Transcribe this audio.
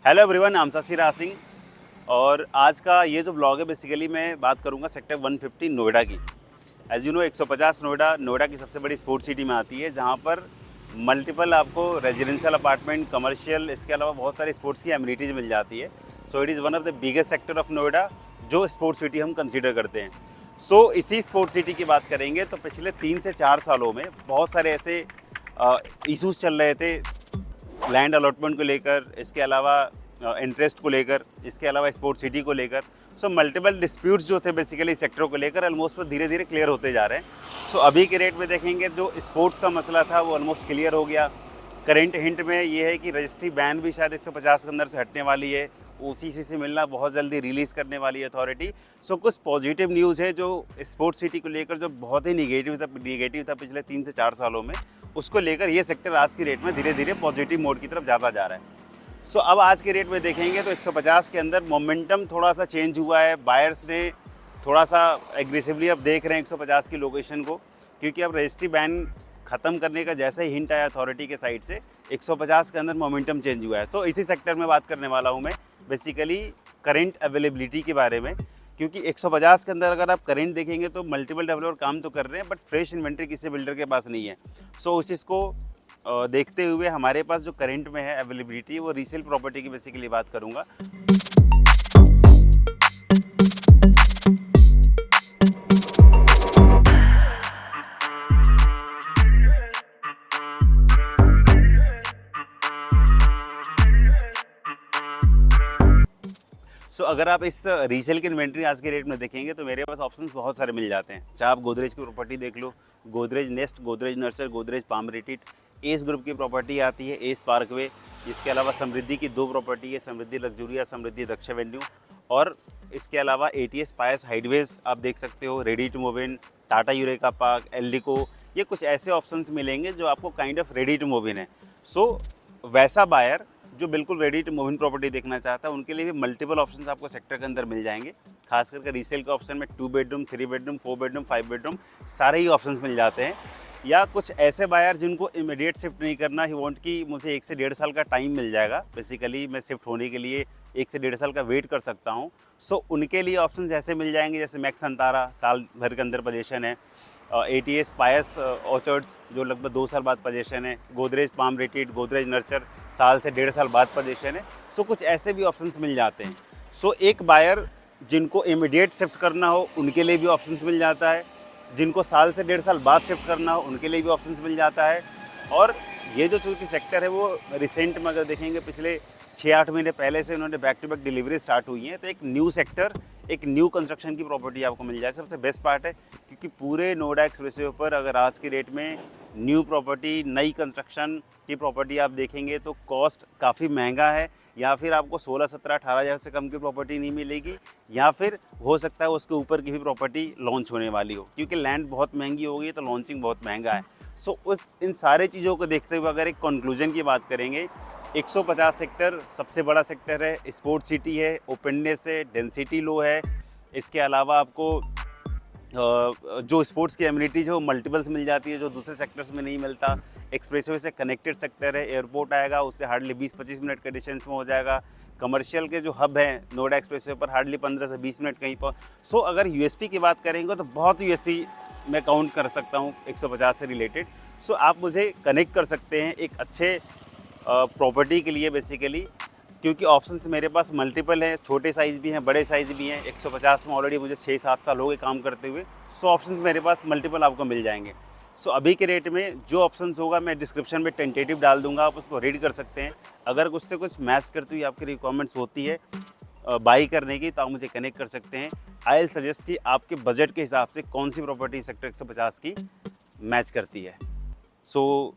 Hello everyone, I'm Shashiraj Singh और आज का ये जो ब्लॉग है बेसिकली मैं बात करूँगा सेक्टर 150 नोएडा की। एज यू नो 150 नोएडा की सबसे बड़ी स्पोर्ट्स सिटी में आती है, जहाँ पर मल्टीपल आपको रेजिडेंशियल अपार्टमेंट, कमर्शियल, इसके अलावा बहुत सारी स्पोर्ट्स की एमिनिटीज़ मिल जाती है। So it is one of the biggest sector of Noida जो स्पोर्ट्स सिटी हम कंसिडर करते हैं। सो इसी स्पोर्ट्स सिटी की बात करेंगे तो पिछले 3 से 4 सालों में बहुत सारे ऐसे इश्यूज़ चल रहे थे लैंड अलॉटमेंट को लेकर, इसके अलावा इंटरेस्ट को लेकर, इसके अलावा स्पोर्ट्स सिटी को लेकर। सो मल्टीपल डिस्प्यूट्स जो थे बेसिकली सेक्टरों को लेकर ऑलमोस्ट धीरे धीरे क्लियर होते जा रहे हैं। सो अभी के रेट में देखेंगे जो स्पोर्ट्स का मसला था वो ऑलमोस्ट क्लियर हो गया। करेंट हिंट में ये है कि रजिस्ट्री बैन भी शायद 150 के अंदर से हटने वाली है, OCC से मिलना बहुत जल्दी रिलीज़ करने वाली है अथॉरिटी। सो कुछ पॉजिटिव न्यूज़ है जो स्पोर्ट्स सिटी को लेकर, जो बहुत ही निगेटिव था पिछले 3 से 4 सालों में, उसको लेकर ये सेक्टर आज की रेट में धीरे धीरे पॉजिटिव मोड की तरफ ज़्यादा जा रहा है। सो अब आज के रेट में देखेंगे तो 150 के अंदर मोमेंटम थोड़ा सा चेंज हुआ है। बायर्स ने थोड़ा सा एग्रेसिवली अब देख रहे हैं 150 की लोकेशन को, क्योंकि अब रजिस्ट्री बैन ख़त्म करने का जैसा ही हिंट आया अथॉरिटी के साइड से 150 के अंदर मोमेंटम चेंज हुआ है। सो इसी सेक्टर में बात करने वाला हूँ मैं बेसिकली करेंट अवेलेबिलिटी के बारे में, क्योंकि 150 के अंदर अगर आप करेंट देखेंगे तो मल्टीपल डेवलपर काम तो कर रहे हैं बट फ्रेश इन्वेंट्री किसी बिल्डर के पास नहीं है। सो उस चीज़ को देखते हुए हमारे पास जो करंट में है अवेलेबिलिटी, वो रीसेल प्रॉपर्टी की बेसिकली बात करूंगा। सो अगर आप इस रीसेल की इन्वेंट्री आज के रेट में देखेंगे तो मेरे पास ऑप्शंस बहुत सारे मिल जाते हैं। चाहे आप गोदरेज की प्रॉपर्टी देख लो, Godrej nest, Godrej nurture, Godrej palm retreat, ace group की प्रॉपर्टी आती है, एस पार्कवे। इसके अलावा समृद्धि की 2 प्रॉपर्टी है, समृद्धि लग्जूरिया, समृद्धि दक्ष एवेन्यू, और इसके अलावा ATS पायस हाइडवेज आप देख सकते हो, ready to move in, Tata Eureka Park, Eldeco. ये कुछ ऐसे ऑप्शंस मिलेंगे जो आपको kind of ready to move in है। सो वैसा बायर जो बिल्कुल ready to move in property देखना चाहता है, उनके लिए भी मल्टीपल ऑप्शंस आपको सेक्टर के अंदर मिल जाएंगे। खास करके रीसेल के ऑप्शन में 2 बेडरूम, 3 बेडरूम, 4 बेडरूम, 5 बेडरूम सारे ही ऑप्शंस मिल जाते हैं। या कुछ ऐसे बायर जिनको इमीडिएट शिफ्ट नहीं करना, ही वांट कि मुझे 1 से 1.5 साल का टाइम मिल जाएगा, बेसिकली मैं शिफ्ट होने के लिए 1 से 1.5 साल का वेट कर सकता हूँ। सो उनके लिए ऑप्शन ऐसे मिल जाएंगे जैसे मैक्स अंतारा, साल भर के अंदर पोजीशन है, ATS पायस ऑर्चर्ड्स जो लगभग 2 साल बाद पोजीशन है, Godrej palm rated, Godrej nurture साल से 1.5 साल बाद पोजीशन है। सो कुछ ऐसे भी ऑप्शंस मिल जाते हैं। सो एक बायर जिनको इमीडिएट शिफ्ट करना हो उनके लिए भी ऑप्शंस मिल जाता है, जिनको साल से 1.5 साल बाद शिफ्ट करना हो उनके लिए भी ऑप्शंस मिल जाता है। और ये जो चूँकि सेक्टर है वो रिसेंट में अगर देखेंगे पिछले 6-8 महीने पहले से उन्होंने back to back delivery start हुई है, तो एक न्यू सेक्टर, एक न्यू कंस्ट्रक्शन की प्रॉपर्टी आपको मिल जाए। सबसे बेस्ट पार्ट है क्योंकि पूरे नोएडा एक्सप्रेसवे पर अगर आज की रेट में न्यू प्रॉपर्टी, नई कंस्ट्रक्शन की प्रॉपर्टी आप देखेंगे तो कॉस्ट काफ़ी महंगा है, या फिर आपको 16, 17, 18 हज़ार से कम की प्रॉपर्टी नहीं मिलेगी, या फिर हो सकता है उसके ऊपर की भी प्रॉपर्टी लॉन्च होने वाली हो, क्योंकि लैंड बहुत महंगी होगी तो लॉन्चिंग बहुत महंगा है। सो इन सारे चीज़ों को देखते हुए अगर एक कंक्लूजन की बात करेंगे, 150 सेक्टर सबसे बड़ा सेक्टर है, स्पोर्ट्स सिटी है, ओपननेस है, डेंसिटी लो है। इसके अलावा आपको जो स्पोर्ट्स की एमिनिटीज़ है वो मल्टीपल्स मिल जाती है जो दूसरे सेक्टर्स में नहीं मिलता। एक्सप्रेसवे से कनेक्टेड सेक्टर है, एयरपोर्ट आएगा, उससे हार्डली 20-25 मिनट के डिस्टेंस में हो जाएगा। कमर्शियल के जो हब हैं नोएडा एक्सप्रेसवे पर हार्डली 15 से 20 मिनट कहीं पर। सो अगर USP की बात करेंगे तो बहुत USP मैं काउंट कर सकता हूँ 150 से रिलेटेड। सो आप मुझे कनेक्ट कर सकते हैं एक अच्छे प्रॉपर्टी के लिए बेसिकली, क्योंकि ऑप्शंस मेरे पास मल्टीपल हैं, छोटे साइज़ भी हैं, बड़े साइज़ भी हैं। 150 में ऑलरेडी मुझे 6-7 साल हो गए काम करते हुए। सो ऑप्शंस मेरे पास मल्टीपल आपको मिल जाएंगे। सो अभी के रेट में जो ऑप्शंस होगा मैं डिस्क्रिप्शन में टेंटेटिव डाल दूंगा, आप उसको रीड कर सकते हैं। अगर उससे कुछ मैच करती हुई आपकी रिक्वायरमेंट्स होती है बाई करने की तो आप मुझे कनेक्ट कर सकते हैं। आई विल सजेस्ट कि आपके बजट के हिसाब से कौन सी प्रॉपर्टी सेक्टर 150 की मैच करती है। सो